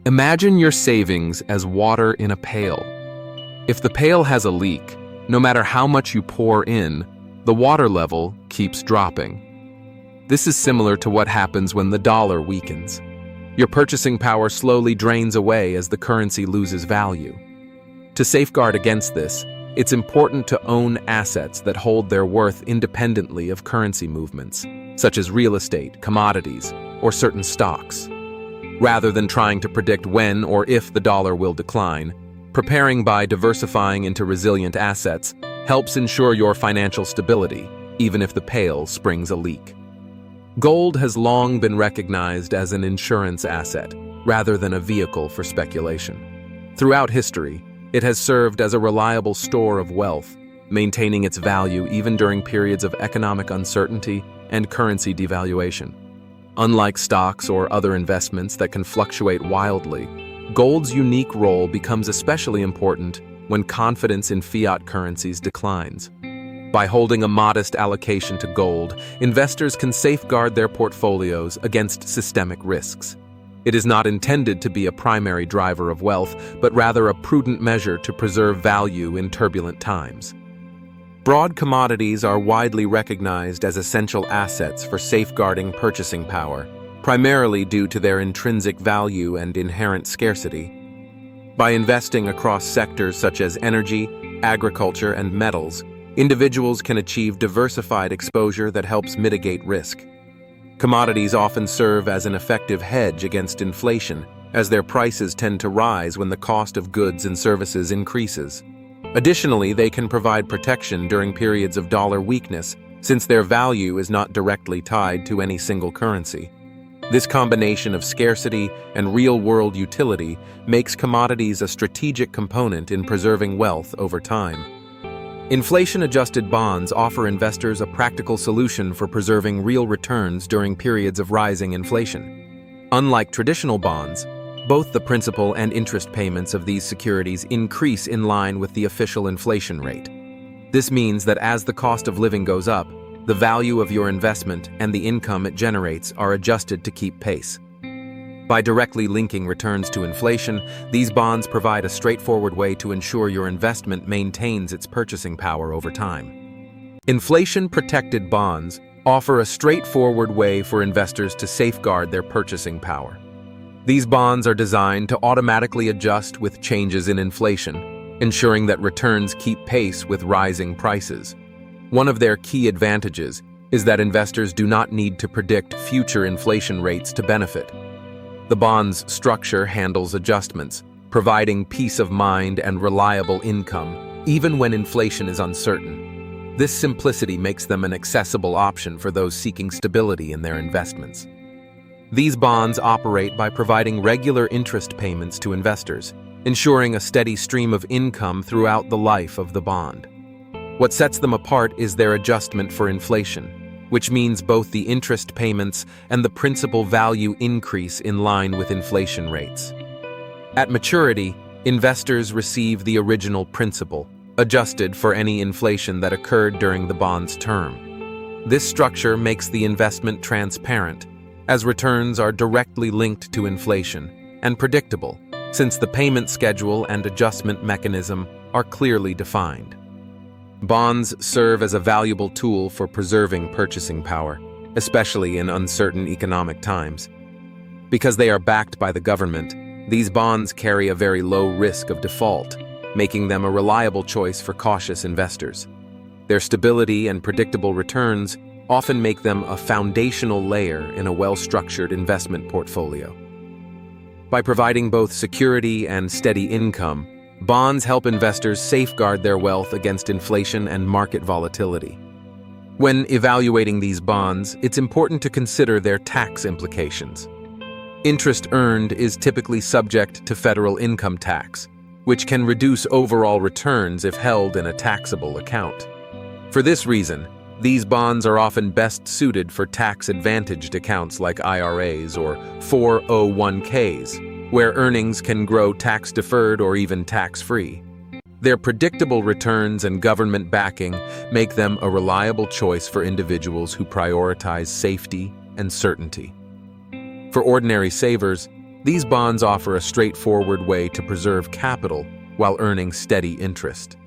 Imagine your savings as water in a pail. If the pail has a leak, no matter how much you pour in, the water level keeps dropping. This is similar to what happens when the dollar weakens. Your purchasing power slowly drains away as the currency loses value. To safeguard against this, it's important to own assets that hold their worth independently of currency movements, such as real estate, commodities, or certain stocks. Rather than trying to predict when or if the dollar will decline, preparing by diversifying into resilient assets helps ensure your financial stability, even if the pail springs a leak. Gold has long been recognized as an insurance asset, rather than a vehicle for speculation. Throughout history, it has served as a reliable store of wealth, maintaining its value even during periods of economic uncertainty and currency devaluation. Unlike stocks or other investments that can fluctuate wildly, gold's unique role becomes especially important when confidence in fiat currencies declines. By holding a modest allocation to gold, investors can safeguard their portfolios against systemic risks. It is not intended to be a primary driver of wealth, but rather a prudent measure to preserve value in turbulent times. Broad commodities are widely recognized as essential assets for safeguarding purchasing power, primarily due to their intrinsic value and inherent scarcity. By investing across sectors such as energy, agriculture, and metals, individuals can achieve diversified exposure that helps mitigate risk. Commodities often serve as an effective hedge against inflation, as their prices tend to rise when the cost of goods and services increases. Additionally, they can provide protection during periods of dollar weakness, since their value is not directly tied to any single currency. This combination of scarcity and real-world utility makes commodities a strategic component in preserving wealth over time. Inflation-adjusted bonds offer investors a practical solution for preserving real returns during periods of rising inflation. Unlike traditional bonds, both the principal and interest payments of these securities increase in line with the official inflation rate. This means that as the cost of living goes up, the value of your investment and the income it generates are adjusted to keep pace. By directly linking returns to inflation, these bonds provide a straightforward way to ensure your investment maintains its purchasing power over time. Inflation-protected bonds offer a straightforward way for investors to safeguard their purchasing power. These bonds are designed to automatically adjust with changes in inflation, ensuring that returns keep pace with rising prices. One of their key advantages is that investors do not need to predict future inflation rates to benefit. The bond's structure handles adjustments, providing peace of mind and reliable income, even when inflation is uncertain. This simplicity makes them an accessible option for those seeking stability in their investments. These bonds operate by providing regular interest payments to investors, ensuring a steady stream of income throughout the life of the bond. What sets them apart is their adjustment for inflation, which means both the interest payments and the principal value increase in line with inflation rates. At maturity, investors receive the original principal, adjusted for any inflation that occurred during the bond's term. This structure makes the investment transparent, as returns are directly linked to inflation, and predictable, since the payment schedule and adjustment mechanism are clearly defined. Bonds serve as a valuable tool for preserving purchasing power, especially in uncertain economic times. Because they are backed by the government, these bonds carry a very low risk of default, making them a reliable choice for cautious investors. Their stability and predictable returns often make them a foundational layer in a well-structured investment portfolio. By providing both security and steady income, bonds help investors safeguard their wealth against inflation and market volatility. When evaluating these bonds, it's important to consider their tax implications. Interest earned is typically subject to federal income tax, which can reduce overall returns if held in a taxable account. For this reason, these bonds are often best suited for tax-advantaged accounts like IRAs or 401ks, where earnings can grow tax-deferred or even tax-free. Their predictable returns and government backing make them a reliable choice for individuals who prioritize safety and certainty. For ordinary savers, These bonds offer a straightforward way to preserve capital while earning steady interest.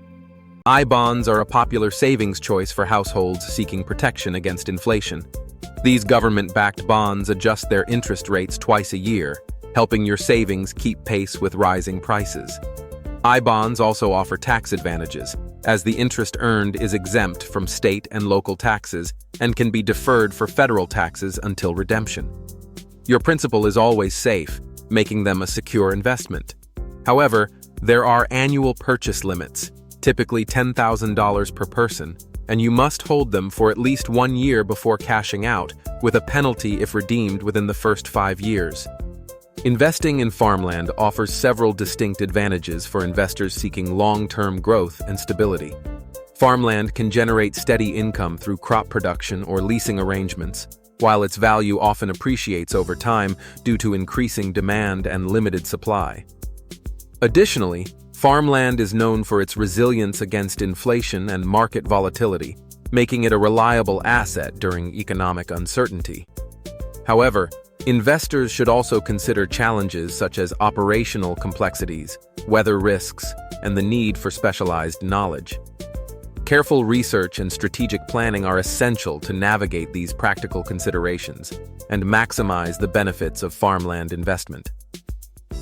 I-bonds are a popular savings choice for households seeking protection against inflation. These government-backed bonds adjust their interest rates twice a year, helping your savings keep pace with rising prices. I-bonds also offer tax advantages, as the interest earned is exempt from state and local taxes and can be deferred for federal taxes until redemption. Your principal is always safe, making them a secure investment. However, there are annual purchase limits, typically $10,000 per person, and you must hold them for at least 1 year before cashing out, with a penalty if redeemed within the first 5 years. Investing in farmland offers several distinct advantages for investors seeking long-term growth and stability. Farmland can generate steady income through crop production or leasing arrangements, while its value often appreciates over time due to increasing demand and limited supply. Additionally, farmland is known for its resilience against inflation and market volatility, making it a reliable asset during economic uncertainty. However, investors should also consider challenges such as operational complexities, weather risks, and the need for specialized knowledge. Careful research and strategic planning are essential to navigate these practical considerations and maximize the benefits of farmland investment.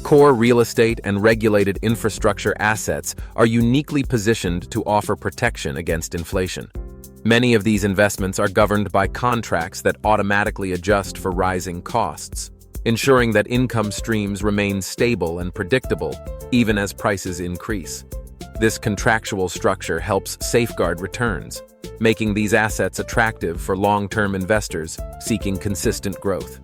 Core real estate and regulated infrastructure assets are uniquely positioned to offer protection against inflation. Many of these investments are governed by contracts that automatically adjust for rising costs, ensuring that income streams remain stable and predictable even as prices increase. This contractual structure helps safeguard returns, making these assets attractive for long-term investors seeking consistent growth.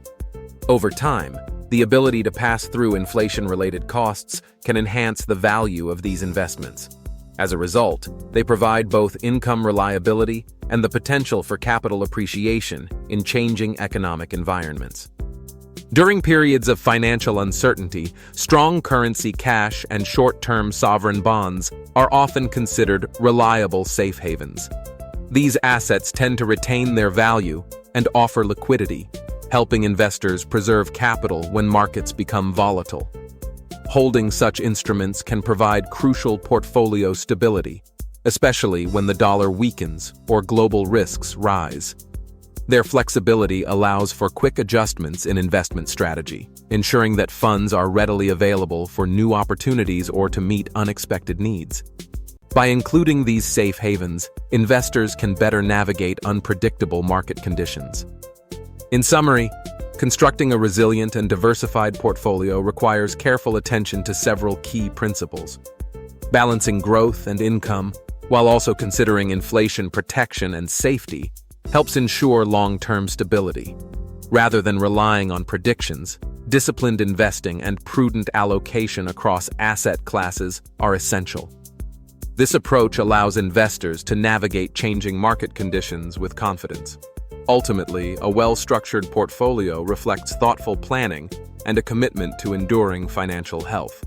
Over time, the ability to pass through inflation-related costs can enhance the value of these investments. As a result, they provide both income reliability and the potential for capital appreciation in changing economic environments. During periods of financial uncertainty, strong currency cash and short-term sovereign bonds are often considered reliable safe havens. These assets tend to retain their value and offer liquidity, helping investors preserve capital when markets become volatile. Holding such instruments can provide crucial portfolio stability, especially when the dollar weakens or global risks rise. Their flexibility allows for quick adjustments in investment strategy, ensuring that funds are readily available for new opportunities or to meet unexpected needs. By including these safe havens, investors can better navigate unpredictable market conditions. In summary, constructing a resilient and diversified portfolio requires careful attention to several key principles. Balancing growth and income, while also considering inflation protection and safety, helps ensure long-term stability. Rather than relying on predictions, disciplined investing and prudent allocation across asset classes are essential. This approach allows investors to navigate changing market conditions with confidence. Ultimately, a well-structured portfolio reflects thoughtful planning and a commitment to enduring financial health.